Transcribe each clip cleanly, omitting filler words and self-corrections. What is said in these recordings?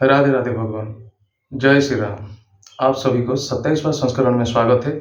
राधे राधे भगवान। जय श्री राम। आप सभी को 27वां संस्करण में स्वागत है।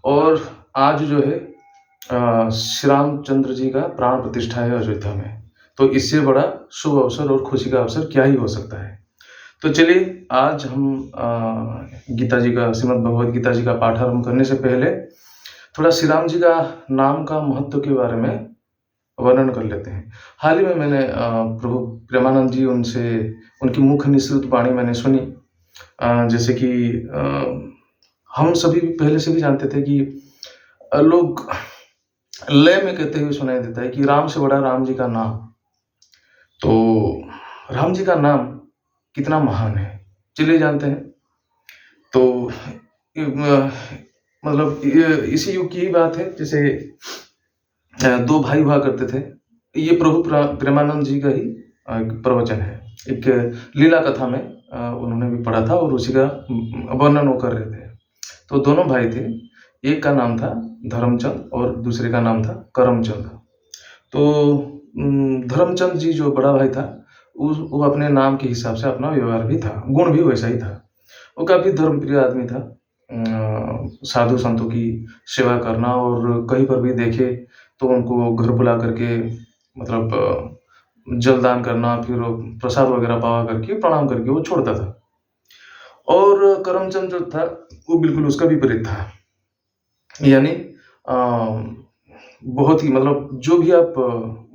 और आज जो है श्री रामचंद्र जी का प्राण प्रतिष्ठा है अयोध्या में। तो इससे बड़ा शुभ अवसर और खुशी का अवसर क्या ही हो सकता है। तो चलिए आज हम गीता जी का श्रीमद् भगवद गीता जी का पाठ आरंभ करने से पहले थोड़ा श्री राम जी का नाम का महत्व के बारे में वर्णन कर लेते हैं। हाल ही में मैंने प्रभु प्रेमानंद जी उनसे उनकी मुख निसृत वाणी मैंने सुनी। जैसे कि हम सभी पहले से भी जानते थे कि लोग लय में कहते हुए सुनाई देता है कि राम से बड़ा राम जी का नाम। तो राम जी का नाम कितना महान है चलिए जानते हैं। तो मतलब इसी युग की ही बात है। जैसे दो भाई हुआ करते थे। ये प्रभु प्रेमानंद जी का ही प्रवचन है। एक लीला कथा में उन्होंने भी पढ़ा था और उसी का वर्णन वो कर रहे थे। तो दोनों भाई थे, एक का नाम था धर्मचंद और दूसरे का नाम था करमचंद। तो धर्मचंद जी जो बड़ा भाई था वो अपने नाम के हिसाब से अपना व्यवहार भी था, गुण भी वैसा ही था। वो काफ़ी धर्मप्रिय आदमी था। साधु संतों की सेवा करना और कहीं पर भी देखे तो उनको घर बुला करके मतलब जलदान करना, फिर प्रसाद वगैरह पावा करके प्रणाम करके वो छोड़ता था। और करमचंद जो था वो बिल्कुल उसका विपरीत था। यानी बहुत ही मतलब जो भी आप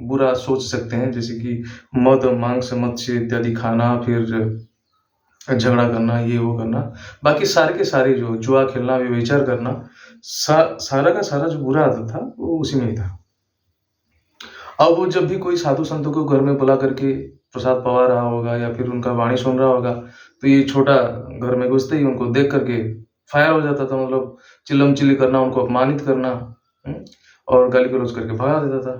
बुरा सोच सकते हैं, जैसे कि मद मांस मत्स्य इत्यादि खाना, फिर झगड़ा करना, ये वो करना, बाकी सारे के सारे जो जुआ खेलना, व्यभिचार करना, सारा का सारा जो बुरा आदत था वो उसी में ही था। अब वो जब भी कोई साधु संतों को घर में बुला करके प्रसाद पवा रहा होगा या फिर उनका वाणी सुन रहा होगा तो ये छोटा घर में घुसते ही उनको देख करके फायर हो जाता था। मतलब चिल्लम चिल्ली करना, उनको अपमानित करना और गाली गलौज करके भगा देता था।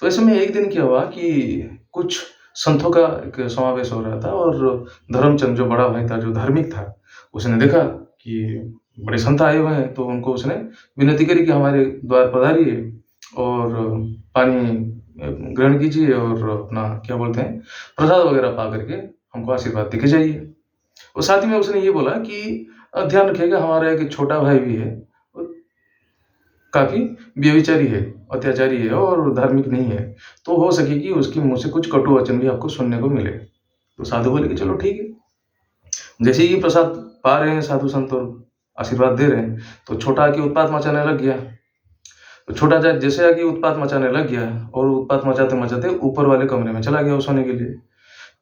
तो ऐसे में एक दिन क्या हुआ कि कुछ संतों का एक समावेश हो रहा था और धर्मचंद जो बड़ा भाई था, जो धार्मिक था, उसने देखा कि बड़े संत आए हुए हैं। तो उनको उसने विनती करी कि हमारे द्वार पधारिए और पानी ग्रहण कीजिए और अपना क्या बोलते हैं प्रसाद वगैरह पा करके हमको आशीर्वाद देके जाइए। और साथ ही में उसने ये बोला कि ध्यान रखिएगा हमारा एक छोटा भाई भी है, काफ़ी व्यभिचारी है, अत्याचारी है और धार्मिक नहीं है। तो हो सके कि उसके मुँह से कुछ कटु वचन भी आपको सुनने को मिले। तो साधु बोले कि चलो ठीक है। जैसे ही प्रसाद पा रहे हैं साधु संत और आशीर्वाद दे रहे हैं तो छोटा आके उत्पात मचाने लग गया। तो छोटा जैसे आके उत्पात मचाने लग गया और उत्पात मचाते मचाते ऊपर वाले कमरे में चला गया सोने के लिए।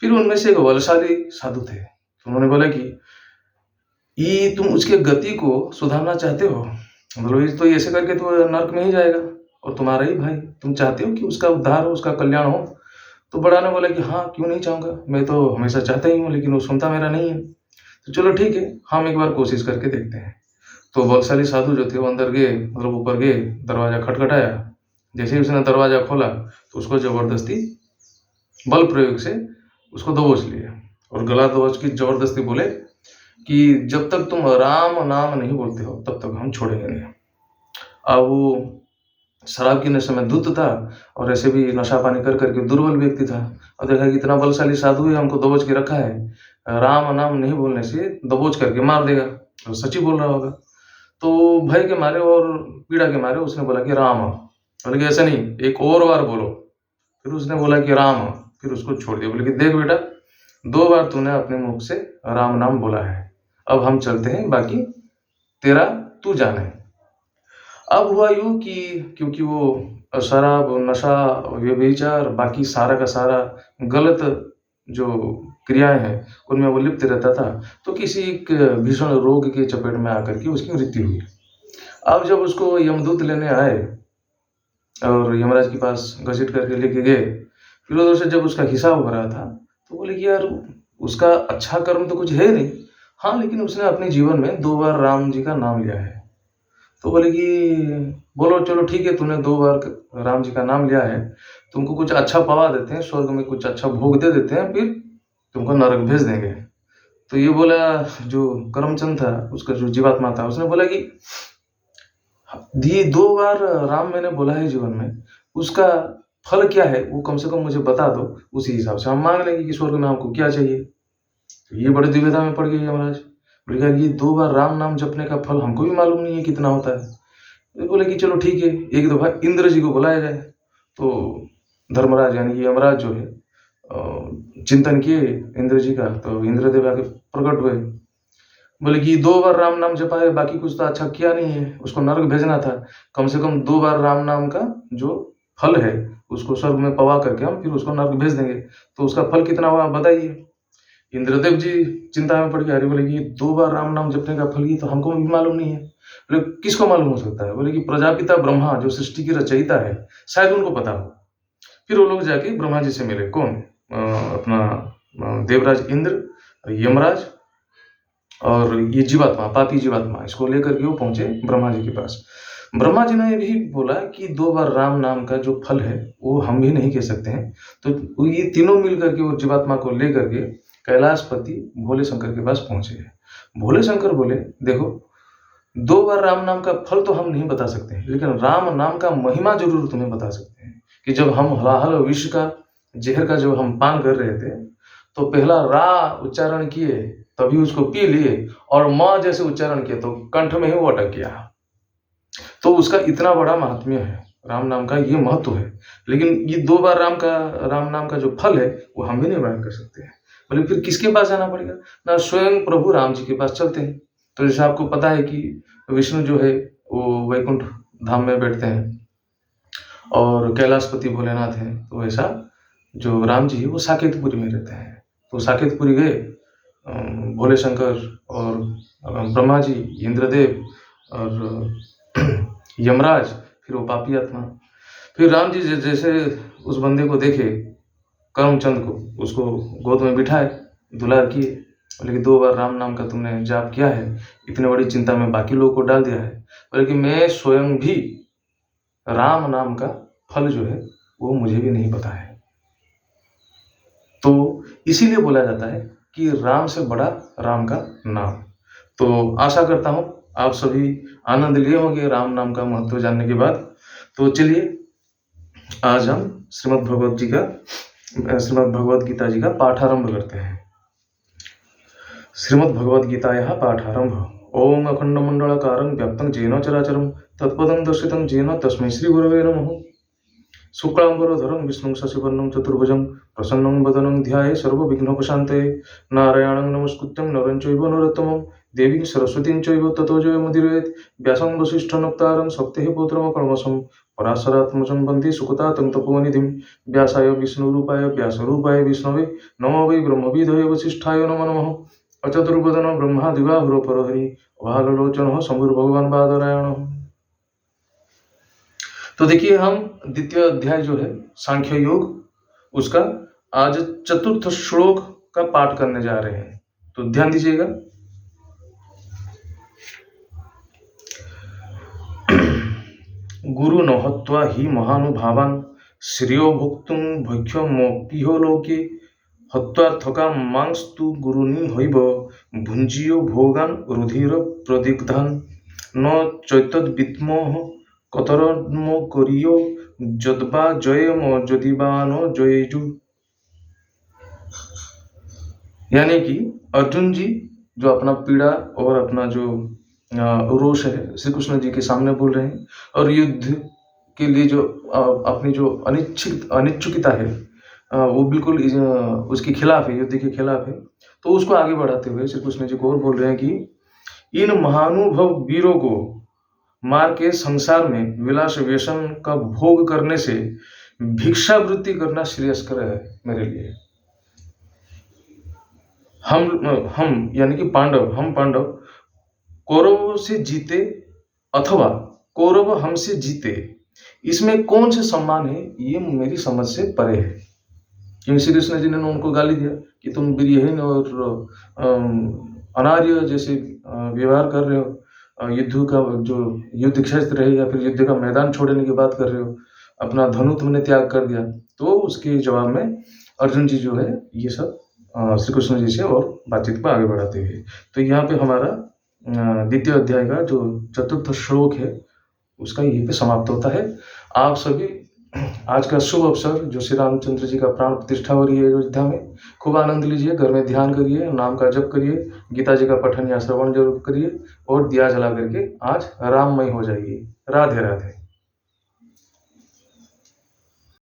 फिर उनमें से एक बलशाली साधु थे। उन्होंने बोला कि ये तुम उसके गति को सुधारना चाहते हो, मतलब तो ऐसे करके तो नर्क में ही जाएगा और तुम्हारा ही भाई, तुम चाहते हो कि उसका उद्धार हो, उसका कल्याण हो। तो बड़ा ने बोला कि हाँ क्यों नहीं चाहूँगा, मैं तो हमेशा चाहता ही हूँ, लेकिन वो सुनता मेरा नहीं है। तो चलो ठीक है, हम एक बार कोशिश करके देखते हैं। तो बलशाली साधु जो थे वो अंदर गए, मतलब ऊपर गए, दरवाज़ा खटखटाया। जैसे ही उसने दरवाज़ा खोला तो उसको ज़बरदस्ती बल प्रयोग से उसको दबोच लिया और गला दबोच के ज़बरदस्ती बोले कि जब तक तुम राम नाम नहीं बोलते हो तब तक हम छोड़ेंगे नहीं। अब वो शराब के नशे में धुत था और ऐसे भी नशा पानी कर करके दुर्बल व्यक्ति था और देखा कि इतना बलशाली साधु है, हमको दबोच के रखा है, राम नाम नहीं बोलने से दबोच करके मार देगा, तो सच ही बोल रहा होगा। तो भय के मारे और पीड़ा के मारे उसने बोला कि राम। बोले कि ऐसा नहीं, एक और बार बोलो। फिर उसने बोला कि राम, फिर उसको छोड़ दिया। बोले कि देख बेटा, 2 बार तूने अपने मुख से राम नाम बोला है, अब हम चलते हैं, बाकी तेरा तू जाने। अब हुआ यूँ कि क्योंकि वो शराब, नशा, व्यभिचार, बाकी सारा का सारा गलत जो क्रियाएँ हैं उनमें वो लिप्त रहता था, तो किसी एक भीषण रोग के चपेट में आकर के उसकी मृत्यु हुई। अब जब उसको यमदूत लेने आए और यमराज के पास घसीट करके लेके गए, फिर उधर से जब उसका हिसाब हो रहा था तो बोले कि यार उसका अच्छा कर्म तो कुछ है नहीं, हाँ लेकिन उसने अपने जीवन में 2 बार राम जी का नाम लिया है। तो बोले कि बोलो चलो ठीक है, तूने 2 बार राम जी का नाम लिया है, तुमको कुछ अच्छा पवा देते हैं, स्वर्ग में कुछ अच्छा भोग दे देते हैं, फिर तुमको नरक भेज देंगे। तो ये बोला जो करमचंद था, उसका जो जीवात्मा था, उसने बोला कि ये 2 बार राम मैंने बोला है जीवन में, उसका फल क्या है वो कम से कम मुझे बता दो, उसी हिसाब से हम मांग लेंगे कि स्वर्ग में हमको क्या चाहिए। तो ये बड़े दुविधा में पड़ गए यमराज। बोले यार ये 2 बार राम नाम जपने का फल हमको भी मालूम नहीं है कितना होता है। तो बोले कि चलो ठीक है, एक दफ़ा इंद्र जी को बुलाया जाए। तो धर्मराज यानी कि यमराज जो है चिंतन किए इंद्र जी का, तो इंद्रदेव आके प्रकट हुए। बोले कि 2 बार राम नाम जपा है, बाकी कुछ तो अच्छा किया नहीं है, उसको नर्क भेजना था। कम से कम 2 बार राम नाम का जो फल है उसको स्वर्ग में पवा करके हम फिर उसको नर्क भेज देंगे। तो उसका फल कितना हुआ आप बताइए। इंद्रदेव जी चिंता में पड़ गए। अरे बोले कि 2 बार राम नाम जपने का फल, ये तो हमको भी मालूम नहीं है। बोले किसको मालूम हो सकता है? बोले कि प्रजापिता ब्रह्मा जो सृष्टि की रचयिता है, शायद उनको पता हो। फिर वो लोग जाके ब्रह्मा जी से मिले। कौन? अपना देवराज इंद्र, यमराज और ये जीवात्मा, पापी जीवात्मा, इसको लेकर के वो पहुंचे ब्रह्मा जी के पास। ब्रह्मा जी ने भी बोला कि 2 बार राम नाम का जो फल है वो हम भी नहीं कह सकते हैं। तो ये तीनों मिल करके वो जीवात्मा को लेकर के कैलाशपति भोले शंकर के पास पहुंचे। भोले शंकर बोले देखो 2 बार राम नाम का फल तो हम नहीं बता सकते, लेकिन राम नाम का महिमा जरूर तुम्हें बता सकते हैं। कि जब हम हलाहल विष का जहर का जो हम पान कर रहे थे, तो पहला रा उच्चारण किए तभी उसको पी लिए, और माँ जैसे उच्चारण किए तो कंठ में ही वो अटक गया। तो उसका इतना बड़ा महात्म्य है, राम नाम का ये महत्व है। लेकिन ये 2 बार राम नाम का जो फल है वो हम भी नहीं बयान कर सकते हैं। बोले फिर किसके पास जाना पड़ेगा? ना स्वयं प्रभु राम जी के पास चलते हैं। तो जैसे आपको पता है कि विष्णु जो है वो वैकुंठ धाम में बैठते हैं और कैलाशपति भोलेनाथ हैं, तो वैसा जो राम जी है वो साकेतपुरी में रहते हैं। तो साकेतपुरी गए भोले शंकर और ब्रह्मा जी, इंद्रदेव और यमराज, फिर वो पापी आत्मा। फिर राम जी जैसे उस बंदे को देखे, करमचंद को, उसको गोद में बिठाए, दुलार किए। बोले कि 2 बार राम नाम का तुमने जाप किया है, इतनी बड़ी चिंता में बाकी लोगों को डाल दिया है। बोले कि मैं स्वयं भी राम नाम का फल जो है वो मुझे भी नहीं पता है। तो इसीलिए बोला जाता है कि राम से बड़ा राम का नाम। तो आशा करता हूँ आप सभी आनंद लिए होंगे राम नाम का महत्व जानने के बाद। तो चलिए आज हम श्रीमद् भगवद गीता जी का पाठारंभ करते हैं। श्रीमद् भगवद गीतायाः पाठारंभ। ओम अखंडमंडलाकारं व्याप्तं येन चराचरं तत्पदं दर्शितं येन तस्मै श्री गुरवे नमः। शुक्लांबरधरं विष्णुं शशिवर्णं चतुर्भुजं प्रसन्नं वदनं ध्याये सर्वविघ्नोपशान्तये। नारायणं नमस्कृत्यं नरं चैव नरोत्तमं देवीं सरस्वतीं चैव ततो जयमुदीरयेत्। व्यासं वसिष्ठनप्तारं शक्तेः पौत्रमकल्मषं पराशरात्मजं वन्दे सुकतातं तपोनिधिं। व्यासाय विष्णुरूपाय व्यासरूपाय विष्णवे नमो वै ब्रह्मविदये वसिष्ठाय नमो नमः। अचतुर्वदनो ब्रह्मादिवाहुरो परहरि अभालोचनः शम्भुर्भगवान् बादरायणः। तो देखिए हम द्वितीय अध्याय जो है सांख्य योग, उसका आज चतुर्थ श्लोक का पाठ करने जा रहे हैं। तो ध्यान दीजिएगा। गुरु नहत्वा ही महानुभावान श्रेयो भोक्तुं भक्ष्यमोपिहो लोके हत्वार्थका मांस्तु गुरुनि हैव भुञ्जीयो भोगान रुधिर प्रदिग्धान न चैतद्विद्मोह कतरन्मो करियो जद्वा जयम जदिवानो जयजु। यानी कि अर्जुन जी जो अपना पीड़ा और अपना जो रोष है श्री कृष्ण जी के सामने बोल रहे हैं, और युद्ध के लिए जो अपनी जो अनिच्छुकता है वो बिल्कुल उसके खिलाफ है, युद्ध के खिलाफ है। तो उसको आगे बढ़ाते हुए श्री कृष्ण जी को और बोल रहे हैं कि इन महानुभव वीरों को मार के संसार में विलास व्यसन का भोग करने से भिक्षावृत्ति करना श्रेयस्कर है मेरे लिए। हम यानी कि हम पांडव कौरवों से जीते अथवा कौरव हमसे जीते, इसमें कौन से सम्मान है ये मेरी समझ से परे है। क्योंकि श्री कृष्ण जी ने उनको गाली दिया कि तुम वीरहीन और अनार्य जैसे व्यवहार कर रहे हो, युद्ध का जो युद्ध क्षेत्र है या फिर युद्ध का मैदान छोड़ने की बात कर रहे हो, अपना धनु तुमने त्याग कर दिया। तो उसके जवाब में अर्जुन जी जो है ये सब श्री कृष्ण जी से और बातचीत को आगे बढ़ाते हुए, तो यहाँ पे हमारा द्वितीय अध्याय का जो चतुर्थ श्लोक है उसका यहीं पे समाप्त होता है। आप सभी आज का शुभ अवसर जो श्री रामचंद्र जी का प्राण प्रतिष्ठा हो रही है अयोध्या में, खूब आनंद लीजिए, घर में ध्यान करिए, नाम का जप करिए, गीता जी का पठन या श्रवण जरूर करिए और दिया जला करके आज राममय हो जाइए। राधे राधे।